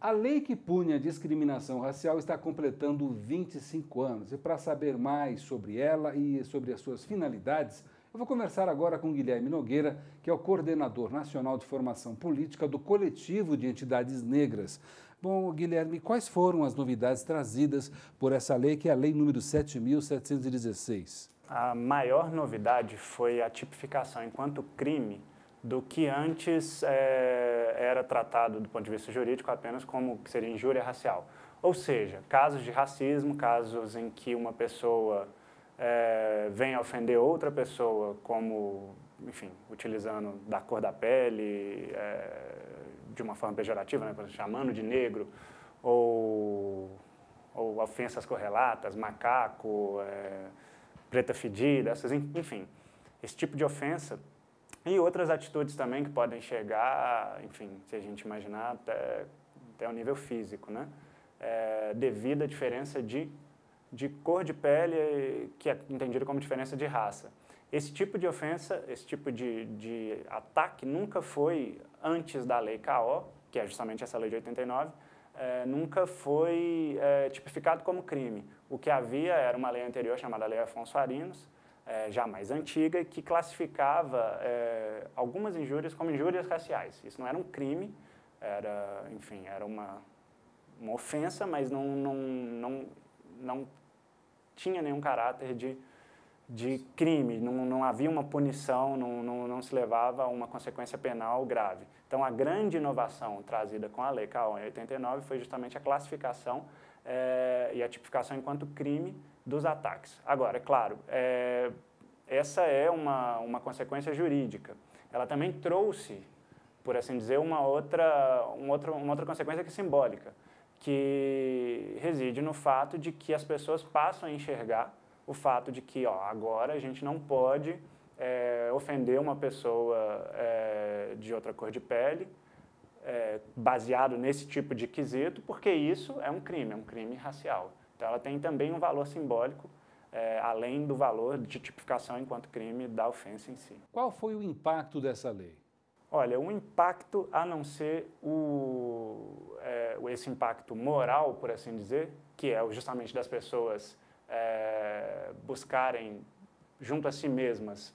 A lei que pune a discriminação racial está completando 25 anos. E para saber mais sobre ela e sobre as suas finalidades, eu vou conversar agora com Guilherme Nogueira, que é o coordenador nacional de formação política do Coletivo de Entidades Negras. Bom, Guilherme, quais foram as novidades trazidas por essa lei, que é a Lei número 7.716? A maior novidade foi a tipificação enquanto crime do que antes era tratado do ponto de vista jurídico apenas como que seria injúria racial. Ou seja, casos de racismo, casos em que uma pessoa vem a ofender outra pessoa como, enfim, utilizando da cor da pele, de uma forma pejorativa, né, por exemplo, chamando de negro, ou ofensas correlatas, macaco, preta fedida, enfim, esse tipo de ofensa. E outras atitudes também que podem chegar, enfim, se a gente imaginar, até o nível físico, né? Devido à diferença de cor de pele, que é entendido como diferença de raça. Esse tipo de ofensa, esse tipo de ataque nunca foi, antes da Lei KO, que é justamente essa lei de 89, nunca foi tipificado como crime. O que havia era uma lei anterior chamada Lei Afonso Arinos, já mais antiga, que classificava algumas injúrias como injúrias raciais. Isso não era um crime, enfim, era uma ofensa, mas não tinha nenhum caráter de crime, não havia uma punição, não se levava a uma consequência penal grave. Então, a grande inovação trazida com a Lei KO em 89 foi justamente a classificação e a tipificação enquanto crime dos ataques. Agora, é claro, essa é uma consequência jurídica. Ela também trouxe, por assim dizer, uma outra consequência que é simbólica, que reside no fato de que as pessoas passam a enxergar o fato de que agora a gente não pode ofender uma pessoa de outra cor de pele, baseado nesse tipo de quesito, porque isso é um crime racial. Então, ela tem também um valor simbólico, além do valor de tipificação enquanto crime da ofensa em si. Qual foi o impacto dessa lei? Olha, o impacto, a não ser esse impacto moral, por assim dizer, que é justamente das pessoas buscarem, junto a si mesmas,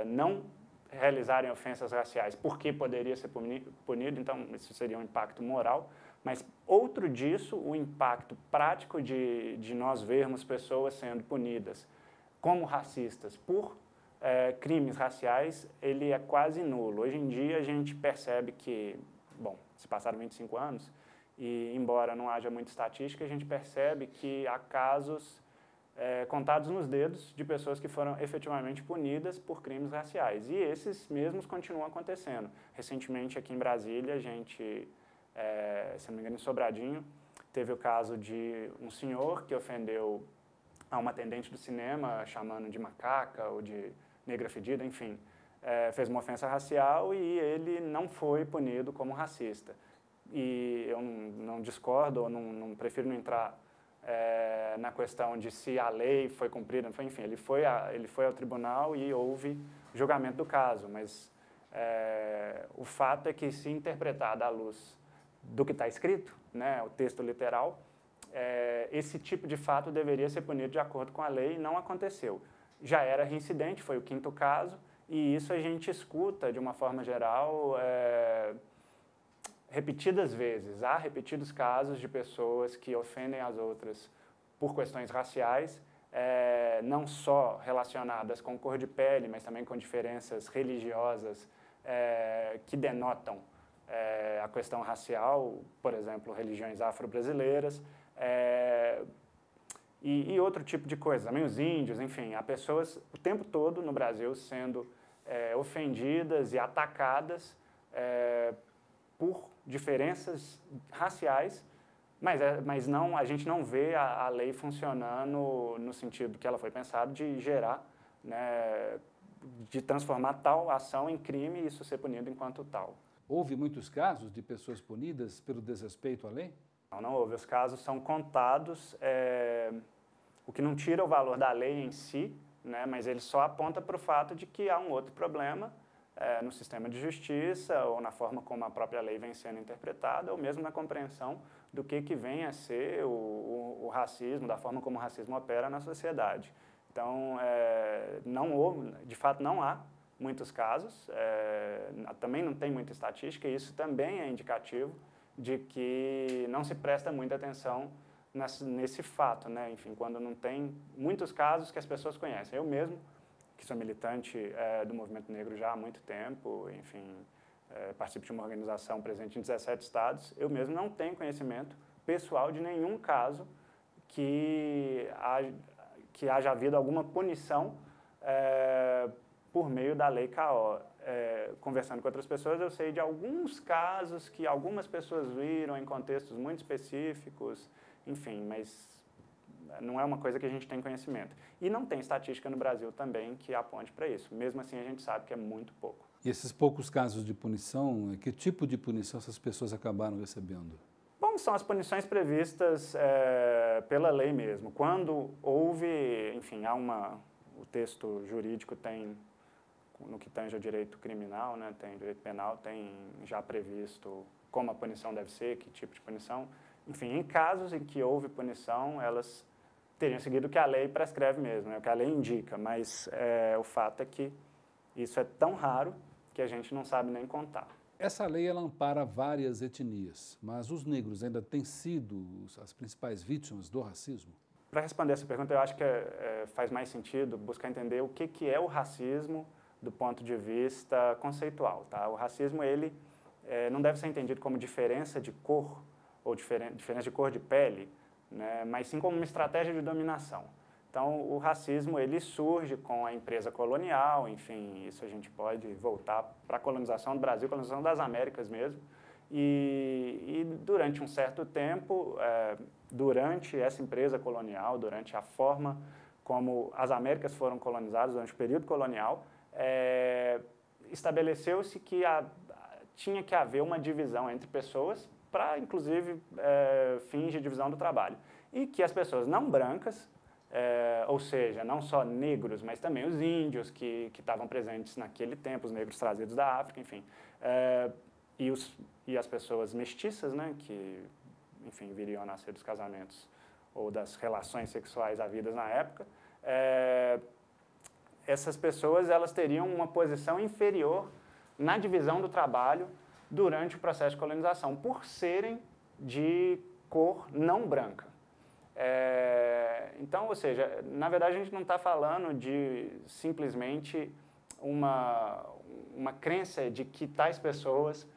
não realizarem ofensas raciais porque poderia ser punido, então isso seria um impacto moral, mas outro disso, o impacto prático de nós vermos pessoas sendo punidas como racistas por crimes raciais, ele é quase nulo. Hoje em dia a gente percebe que, bom, se passaram 25 anos e embora não haja muita estatística, a gente percebe que há casos contados nos dedos de pessoas que foram efetivamente punidas por crimes raciais. E esses mesmos continuam acontecendo. Recentemente, aqui em Brasília, a gente, se não me engano, em Sobradinho, teve o caso de um senhor que ofendeu a uma atendente do cinema, chamando de macaca ou de negra fedida, enfim, fez uma ofensa racial e ele não foi punido como racista. E eu não discordo, ou não prefiro não entrar na questão de se a lei foi cumprida, enfim, ele foi ao tribunal e houve julgamento do caso, mas o fato é que, se interpretado à luz do que está escrito, né, o texto literal, esse tipo de fato deveria ser punido de acordo com a lei e não aconteceu. Já era reincidente, foi o 5º caso, e isso a gente escuta de uma forma geral repetidas vezes. Há repetidos casos de pessoas que ofendem as outras por questões raciais, não só relacionadas com cor de pele, mas também com diferenças religiosas que denotam a questão racial, por exemplo, religiões afro-brasileiras, e outro tipo de coisa, também os índios, enfim, há pessoas o tempo todo no Brasil sendo ofendidas e atacadas por diferenças raciais, mas não, a gente não vê a lei funcionando no sentido que ela foi pensada de gerar, né, de transformar tal ação em crime e isso ser punido enquanto tal. Houve muitos casos de pessoas punidas pelo desrespeito à lei? Não houve. Os casos são contados, o que não tira o valor da lei em si, né, mas ele só aponta para o fato de que há um outro problema no sistema de justiça ou na forma como a própria lei vem sendo interpretada ou mesmo na compreensão do que vem a ser o racismo, da forma como o racismo opera na sociedade. Então, de fato, não há muitos casos, também não tem muita estatística e isso também é indicativo de que não se presta muita atenção nesse fato, né? Enfim, quando não tem muitos casos que as pessoas conhecem. Eu mesmo, que sou militante do movimento negro já há muito tempo, enfim, participo de uma organização presente em 17 estados, eu mesmo não tenho conhecimento pessoal de nenhum caso que haja havido alguma punição por meio da lei CAO. Conversando com outras pessoas, eu sei de alguns casos que algumas pessoas viram em contextos muito específicos, enfim, mas não é uma coisa que a gente tem conhecimento. E não tem estatística no Brasil também que aponte para isso. Mesmo assim, a gente sabe que é muito pouco. E esses poucos casos de punição, que tipo de punição essas pessoas acabaram recebendo? Bom, são as punições previstas pela lei mesmo. Quando houve, enfim, o texto jurídico tem, no que tange ao direito criminal, né, tem direito penal, tem já previsto como a punição deve ser, que tipo de punição. Enfim, em casos em que houve punição, elas teriam seguido o que a lei prescreve mesmo, né, o que a lei indica, mas o fato é que isso é tão raro que a gente não sabe nem contar. Essa lei ela ampara várias etnias, mas os negros ainda têm sido as principais vítimas do racismo? Para responder essa pergunta, eu acho que faz mais sentido buscar entender o que é o racismo do ponto de vista conceitual. Tá? O racismo ele não deve ser entendido como diferença de cor ou diferença de cor de pele, né? Mas sim como uma estratégia de dominação. Então, o racismo ele surge com a empresa colonial, enfim, isso a gente pode voltar para a colonização do Brasil, colonização das Américas mesmo, e durante um certo tempo, durante essa empresa colonial, durante a forma como as Américas foram colonizadas, durante o período colonial, estabeleceu-se que tinha que haver uma divisão entre pessoas para, inclusive, fins de divisão do trabalho. E que as pessoas não brancas, ou seja, não só negros, mas também os índios que estavam presentes naquele tempo, os negros trazidos da África, enfim, e as pessoas mestiças, né, que, enfim, viriam a nascer dos casamentos ou das relações sexuais havidas na época, essas pessoas elas teriam uma posição inferior na divisão do trabalho durante o processo de colonização, por serem de cor não branca. Então, ou seja, na verdade a gente não está falando de simplesmente uma crença de que tais pessoas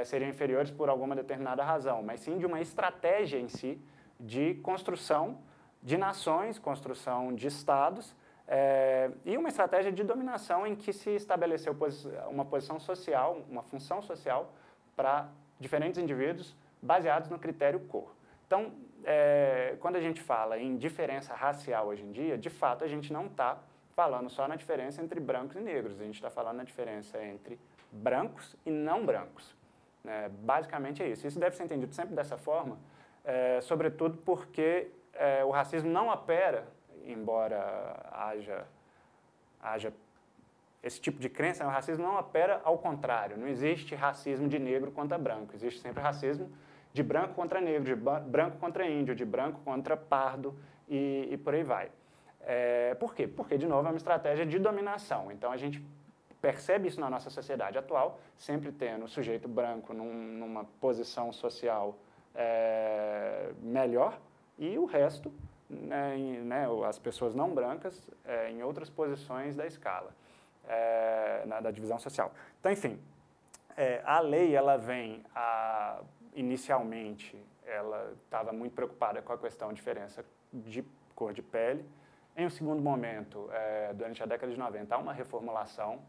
seriam inferiores por alguma determinada razão, mas sim de uma estratégia em si de construção de nações, construção de estados, e uma estratégia de dominação em que se estabeleceu uma posição social, uma função social para diferentes indivíduos baseados no critério cor. Então, quando a gente fala em diferença racial hoje em dia, de fato a gente não está falando só na diferença entre brancos e negros, a gente está falando na diferença entre brancos e não brancos. Basicamente é isso. Isso deve ser entendido sempre dessa forma, sobretudo porque o racismo não opera, embora haja esse tipo de crença, o racismo não opera ao contrário. Não existe racismo de negro contra branco. Existe sempre racismo de branco contra negro, de branco contra índio, de branco contra pardo e por aí vai. Por quê? Porque, de novo, é uma estratégia de dominação. Então, a gente percebe isso na nossa sociedade atual, sempre tendo o sujeito branco numa posição social melhor e o resto, as pessoas não brancas, em outras posições da escala, da divisão social. Então, enfim, a lei ela vem inicialmente, ela estava muito preocupada com a questão de diferença de cor de pele. Em um segundo momento, durante a década de 90, há uma reformulação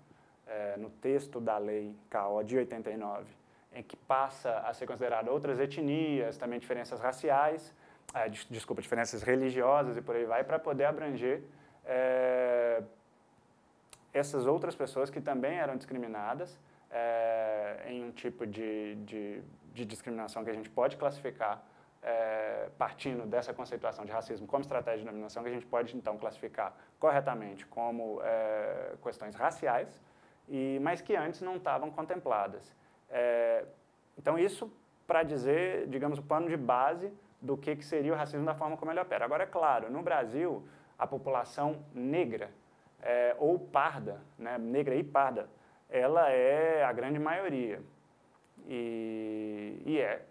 no texto da lei CAO de 89, em que passa a ser considerada outras etnias, também diferenças raciais, diferenças religiosas e por aí vai, para poder abranger essas outras pessoas que também eram discriminadas em um tipo de discriminação que a gente pode classificar, partindo dessa conceituação de racismo como estratégia de dominação, que a gente pode, então, classificar corretamente como questões raciais mas que antes não estavam contempladas. Então, isso para dizer, digamos, o pano de base do que seria o racismo da forma como ele opera. Agora, é claro, no Brasil, a população negra ou parda, né, negra e parda, ela é a grande maioria. E é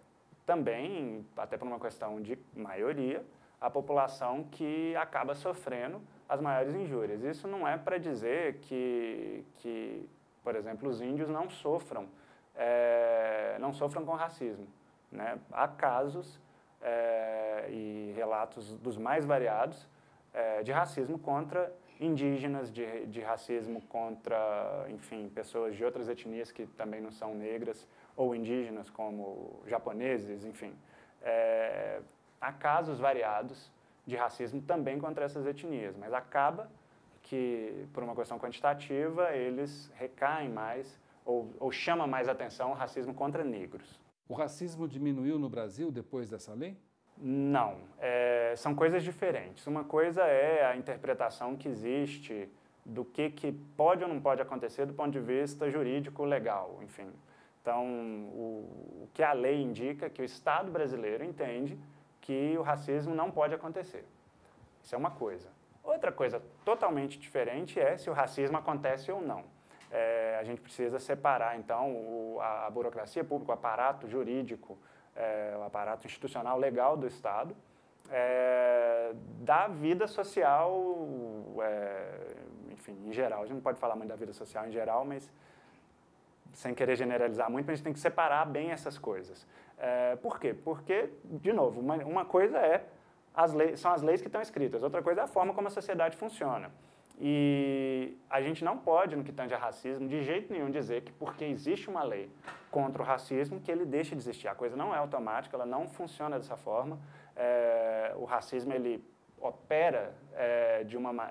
também, até por uma questão de maioria, a população que acaba sofrendo as maiores injúrias. Isso não é para dizer que, por exemplo, os índios não sofram com racismo, né? Há casos e relatos dos mais variados de racismo contra indígenas, de racismo contra, enfim, pessoas de outras etnias que também não são negras, ou indígenas, como japoneses, enfim. Há casos variados de racismo também contra essas etnias, mas acaba que, por uma questão quantitativa, eles recaem mais ou chama mais atenção o racismo contra negros. O racismo diminuiu no Brasil depois dessa lei? Não, são coisas diferentes. Uma coisa é a interpretação que existe do que pode ou não pode acontecer do ponto de vista jurídico legal, enfim. Então, o que a lei indica é que o Estado brasileiro entende que o racismo não pode acontecer. Isso é uma coisa. Outra coisa totalmente diferente é se o racismo acontece ou não. A gente precisa separar, então, a burocracia pública, o aparato jurídico, o aparato institucional legal do Estado, da vida social, enfim, em geral. A gente não pode falar muito da vida social em geral, mas sem querer generalizar muito, mas a gente tem que separar bem essas coisas. Por quê? Porque, de novo, uma coisa são as leis que estão escritas, outra coisa é a forma como a sociedade funciona. E a gente não pode, no que tange a racismo, de jeito nenhum dizer que porque existe uma lei contra o racismo, que ele deixe de existir. A coisa não é automática, ela não funciona dessa forma. O racismo, ele opera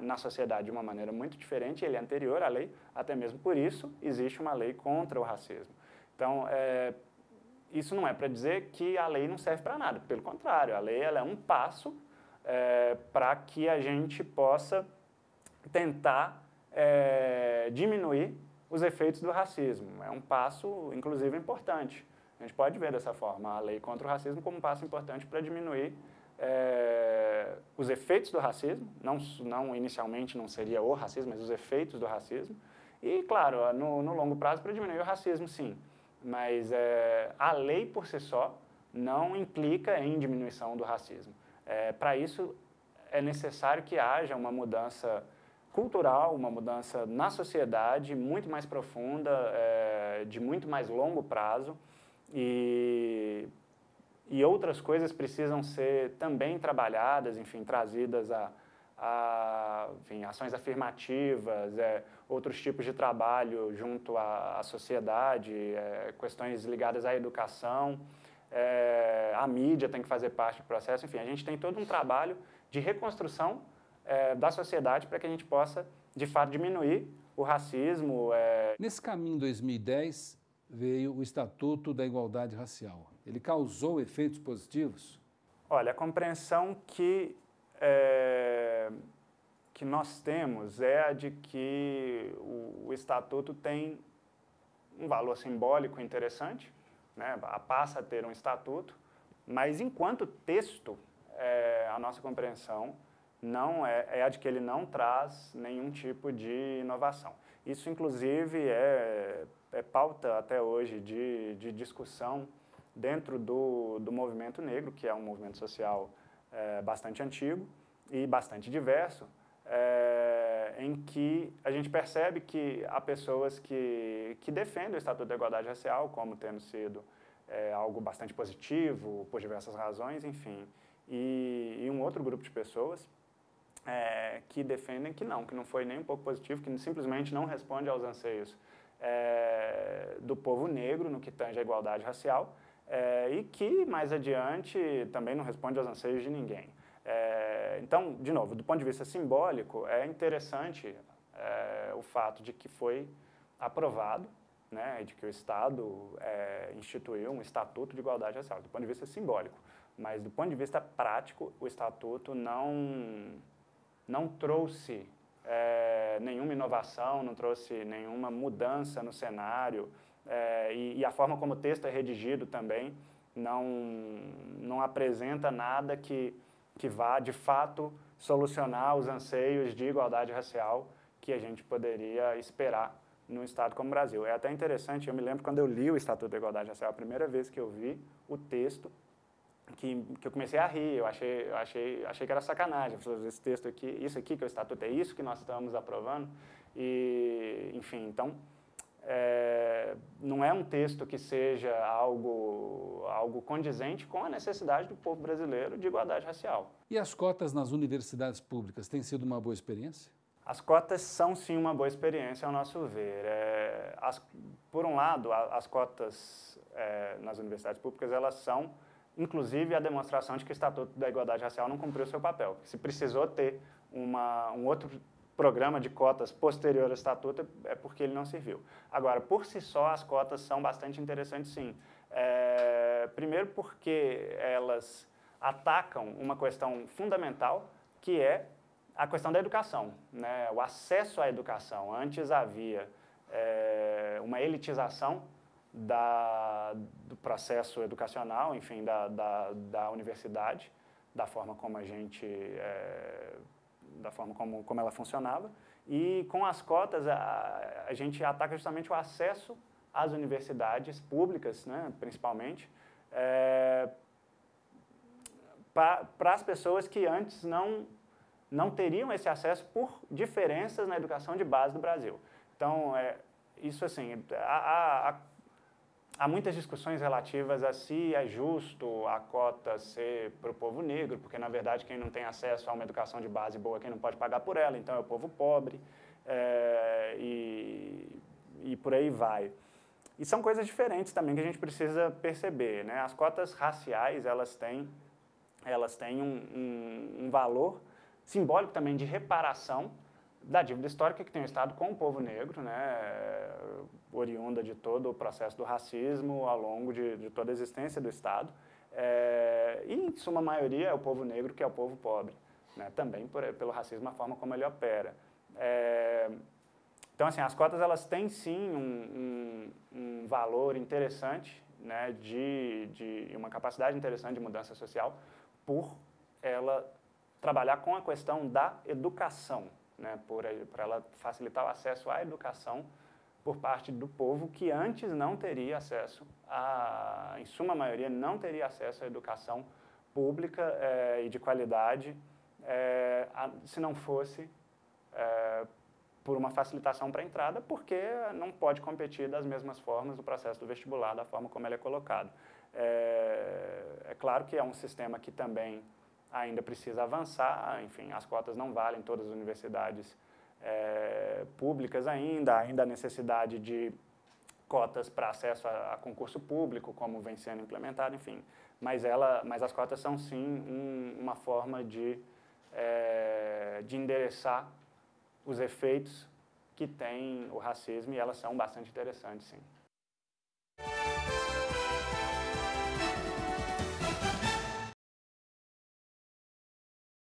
na sociedade de uma maneira muito diferente, ele é anterior à lei, até mesmo por isso existe uma lei contra o racismo. Então, isso não é para dizer que a lei não serve para nada, pelo contrário, a lei ela é um passo para que a gente possa tentar diminuir os efeitos do racismo. É um passo, inclusive, importante. A gente pode ver dessa forma a lei contra o racismo como um passo importante para diminuir os efeitos do racismo, não inicialmente não seria o racismo, mas os efeitos do racismo. E, claro, no longo prazo para diminuir o racismo, sim. Mas a lei por si só não implica em diminuição do racismo. Para isso, é necessário que haja uma mudança cultural, uma mudança na sociedade muito mais profunda, de muito mais longo prazo, e outras coisas precisam ser também trabalhadas, enfim, trazidas enfim, ações afirmativas, outros tipos de trabalho junto à sociedade, questões ligadas à educação, a mídia tem que fazer parte do processo, enfim, a gente tem todo um trabalho de reconstrução da sociedade para que a gente possa, de fato, diminuir o racismo. Nesse caminho, em 2010, veio o Estatuto da Igualdade Racial. Ele causou efeitos positivos? Olha, a compreensão que nós temos é a de que o Estatuto tem um valor simbólico interessante, né? Passa a ter um Estatuto, mas enquanto texto, a nossa compreensão não é a de que ele não traz nenhum tipo de inovação. Isso, inclusive, é pauta até hoje de discussão dentro do movimento negro, que é um movimento social bastante antigo e bastante diverso, em que a gente percebe que há pessoas que defendem o Estatuto da Igualdade Racial como tendo sido algo bastante positivo, por diversas razões, enfim, e um outro grupo de pessoas que defendem que não foi nem um pouco positivo, que simplesmente não responde aos anseios do povo negro no que tange à igualdade racial, e que, mais adiante, também não responde aos anseios de ninguém. Então, de novo, do ponto de vista simbólico, é interessante o fato de que foi aprovado, né, de que o Estado instituiu um Estatuto de Igualdade Racial, do ponto de vista simbólico. Mas, do ponto de vista prático, o Estatuto não trouxe nenhuma inovação, não trouxe nenhuma mudança no cenário, e a forma como o texto é redigido também não apresenta nada que vá, de fato, solucionar os anseios de igualdade racial que a gente poderia esperar num Estado como o Brasil. É até interessante, eu me lembro quando eu li o Estatuto da Igualdade Racial, a primeira vez que eu vi o texto, que eu comecei a rir, eu achei que era sacanagem. Eu falei, esse texto aqui, isso aqui que é o Estatuto, é isso que nós estamos aprovando? E, enfim, então, não é um texto que seja algo condizente com a necessidade do povo brasileiro de igualdade racial. E as cotas nas universidades públicas têm sido uma boa experiência? As cotas são, sim, uma boa experiência, ao nosso ver. Por um lado, as cotas nas universidades públicas, elas são, inclusive, a demonstração de que o Estatuto da Igualdade Racial não cumpriu o seu papel. Se precisou ter um outro programa de cotas posterior ao Estatuto, é porque ele não serviu. Agora, por si só, as cotas são bastante interessantes, sim. Primeiro porque elas atacam uma questão fundamental, que é a questão da educação, né? O acesso à educação. Antes havia uma elitização do processo educacional, enfim, da universidade, da forma como como ela funcionava, e com as cotas a gente ataca justamente o acesso às universidades públicas, né, principalmente, para as pessoas que antes não teriam esse acesso por diferenças na educação de base do Brasil. Então, isso assim, há muitas discussões relativas a se é justo a cota ser para o povo negro, porque, na verdade, quem não tem acesso a uma educação de base boa, quem não pode pagar por ela, então é o povo pobre, e por aí vai. E são coisas diferentes também que a gente precisa perceber, né? As cotas raciais, elas têm um valor simbólico também de reparação da dívida histórica que tem o Estado com o povo negro, né, oriunda de todo o processo do racismo ao longo de toda a existência do Estado. E, em suma maioria, é o povo negro que é o povo pobre, né, também pelo racismo, a forma como ele opera. Então, assim, as cotas, elas têm, sim, um valor interessante, né, de uma capacidade interessante de mudança social, por ela trabalhar com a questão da educação, né, para ela facilitar o acesso à educação por parte do povo que antes não teria acesso, em suma maioria, não teria acesso à educação pública e de qualidade, se não fosse por uma facilitação para a entrada, porque não pode competir das mesmas formas do processo do vestibular, da forma como ele é colocado. É claro que é um sistema que também ainda precisa avançar, enfim, as cotas não valem em todas as universidades públicas ainda há necessidade de cotas para acesso a concurso público, como vem sendo implementado, enfim. Mas as cotas são, sim, uma forma de endereçar os efeitos que tem o racismo, e elas são bastante interessantes, sim.